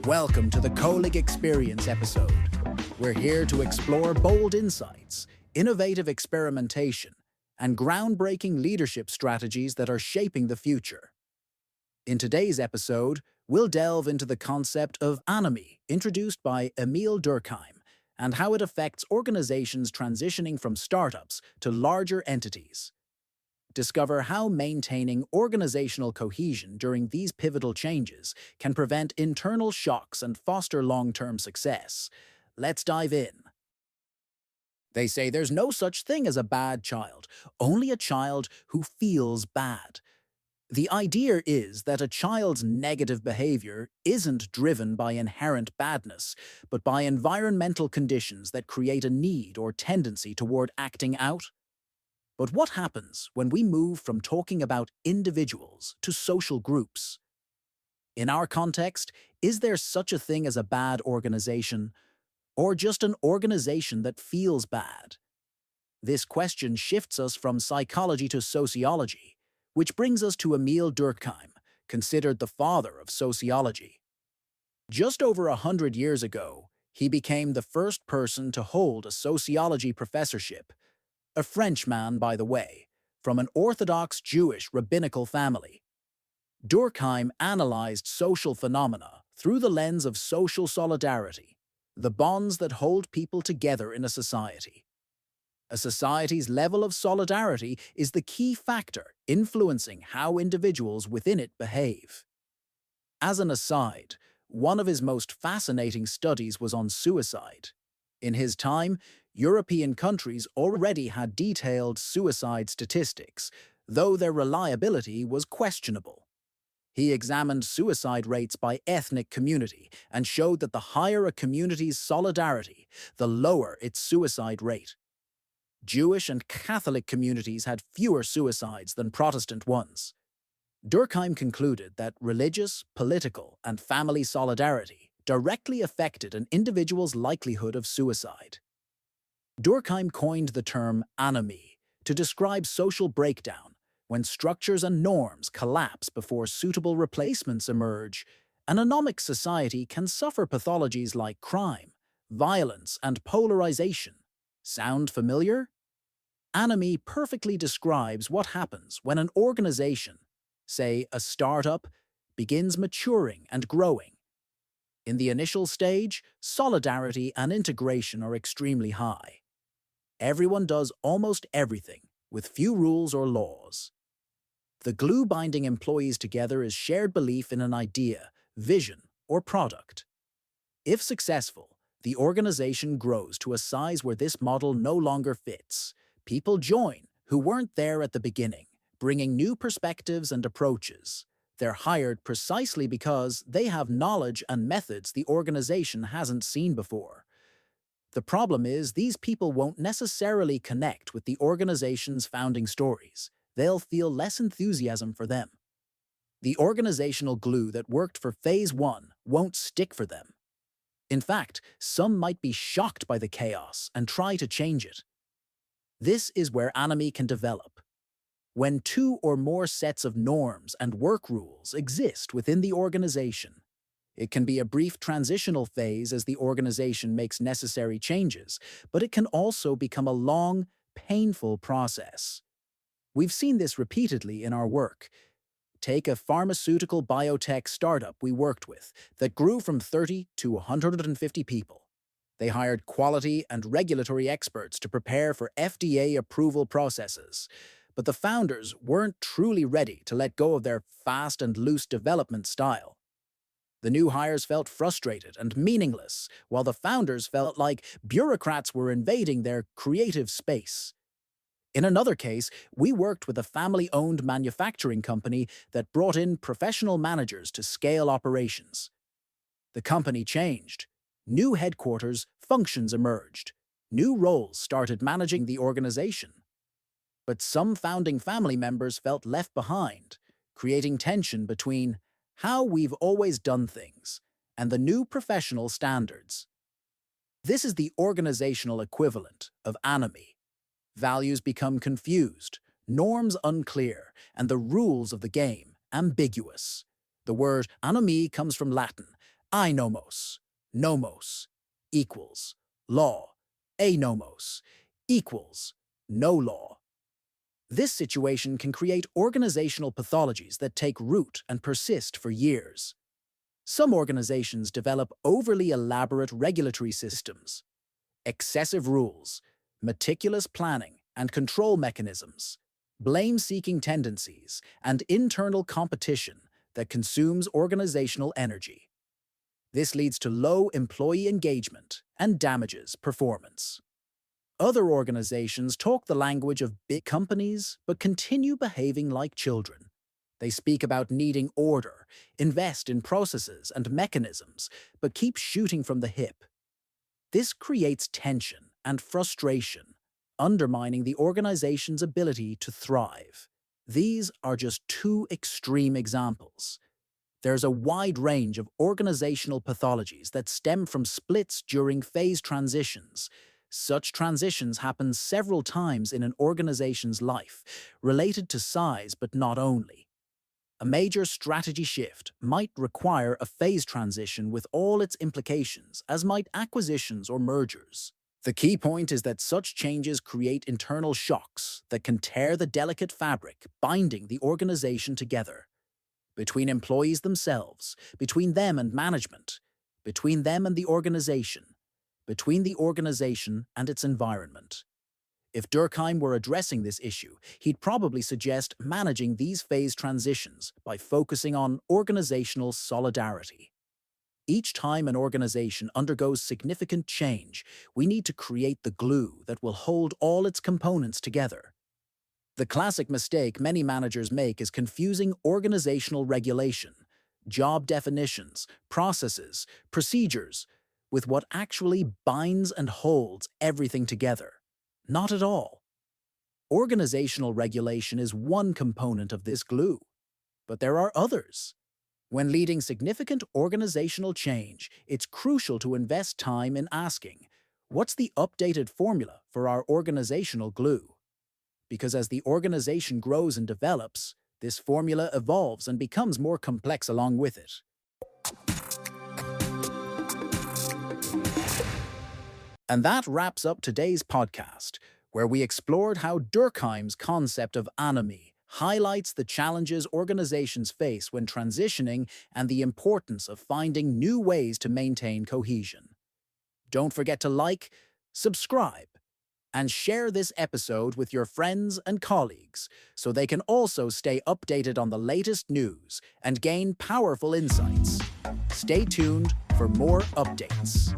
Welcome to the Colleague Experience episode. We're here to explore bold insights, innovative experimentation, and groundbreaking leadership strategies that are shaping the future. In today's episode, we'll delve into the concept of anomie, introduced by Émile Durkheim, and how it affects organizations transitioning from startups to larger entities. Discover how maintaining organizational cohesion during these pivotal changes can prevent internal shocks and foster long-term success. Let's dive in. They say there's no such thing as a bad child, only a child who feels bad. The idea is that a child's negative behavior isn't driven by inherent badness, but by environmental conditions that create a need or tendency toward acting out. But what happens when we move from talking about individuals to social groups? In our context, is there such a thing as a bad organization, or just an organization that feels bad? This question shifts us from psychology to sociology, which brings us to Émile Durkheim, considered the father of sociology. Just over 100 years ago, he became the first person to hold a sociology professorship. A Frenchman, by the way, from an Orthodox Jewish rabbinical family. Durkheim analyzed social phenomena through the lens of social solidarity, the bonds that hold people together in a society. A society's level of solidarity is the key factor influencing how individuals within it behave. As an aside, one of his most fascinating studies was on suicide. In his time, European countries already had detailed suicide statistics, though their reliability was questionable. He examined suicide rates by ethnic community and showed that the higher a community's solidarity, the lower its suicide rate. Jewish and Catholic communities had fewer suicides than Protestant ones. Durkheim concluded that religious, political, and family solidarity directly affected an individual's likelihood of suicide. Durkheim coined the term anomie to describe social breakdown when structures and norms collapse before suitable replacements emerge. An anomic society can suffer pathologies like crime, violence, and polarization. Sound familiar? Anomie perfectly describes what happens when an organization, say a startup, begins maturing and growing. In the initial stage, solidarity and integration are extremely high. Everyone does almost everything, with few rules or laws. The glue binding employees together is shared belief in an idea, vision, or product. If successful, the organization grows to a size where this model no longer fits. People join who weren't there at the beginning, bringing new perspectives and approaches. They're hired precisely because they have knowledge and methods the organization hasn't seen before. The problem is these people won't necessarily connect with the organization's founding stories. They'll feel less enthusiasm for them. The organizational glue that worked for Phase 1 won't stick for them. In fact, some might be shocked by the chaos and try to change it. This is where anomie can develop. When two or more sets of norms and work rules exist within the organization, it can be a brief transitional phase as the organization makes necessary changes, but it can also become a long, painful process. We've seen this repeatedly in our work. Take a pharmaceutical biotech startup we worked with that grew from 30 to 150 people. They hired quality and regulatory experts to prepare for FDA approval processes. But the founders weren't truly ready to let go of their fast and loose development style. The new hires felt frustrated and meaningless, while the founders felt like bureaucrats were invading their creative space. In another case, we worked with a family-owned manufacturing company that brought in professional managers to scale operations. The company changed. New headquarters functions emerged. New roles started managing the organization. But some founding family members felt left behind, creating tension between how we've always done things and the new professional standards. This is the organizational equivalent of anomie. Values become confused, norms unclear, and the rules of the game ambiguous. The word anomie comes from Latin, I nomos equals law, anomos equals no law. This situation can create organizational pathologies that take root and persist for years. Some organizations develop overly elaborate regulatory systems, excessive rules, meticulous planning and control mechanisms, blame-seeking tendencies, and internal competition that consumes organizational energy. This leads to low employee engagement and damages performance. Other organizations talk the language of big companies but continue behaving like children. They speak about needing order, invest in processes and mechanisms, but keep shooting from the hip. This creates tension and frustration, undermining the organization's ability to thrive. These are just two extreme examples. There's a wide range of organizational pathologies that stem from splits during phase transitions. Such transitions happen several times in an organization's life, related to size but not only. A major strategy shift might require a phase transition with all its implications, as might acquisitions or mergers. The key point is that such changes create internal shocks that can tear the delicate fabric binding the organization together. Between employees themselves, between them and management, between them and the organization, between the organization and its environment. If Durkheim were addressing this issue, he'd probably suggest managing these phase transitions by focusing on organizational solidarity. Each time an organization undergoes significant change, we need to create the glue that will hold all its components together. The classic mistake many managers make is confusing organizational regulation, job definitions, processes, procedures, with what actually binds and holds everything together. Not at all. Organizational regulation is one component of this glue, but there are others. When leading significant organizational change, it's crucial to invest time in asking, what's the updated formula for our organizational glue? Because as the organization grows and develops, this formula evolves and becomes more complex along with it. And that wraps up today's podcast, where we explored how Durkheim's concept of anomie highlights the challenges organizations face when transitioning and the importance of finding new ways to maintain cohesion. Don't forget to like, subscribe, and share this episode with your friends and colleagues so they can also stay updated on the latest news and gain powerful insights. Stay tuned for more updates.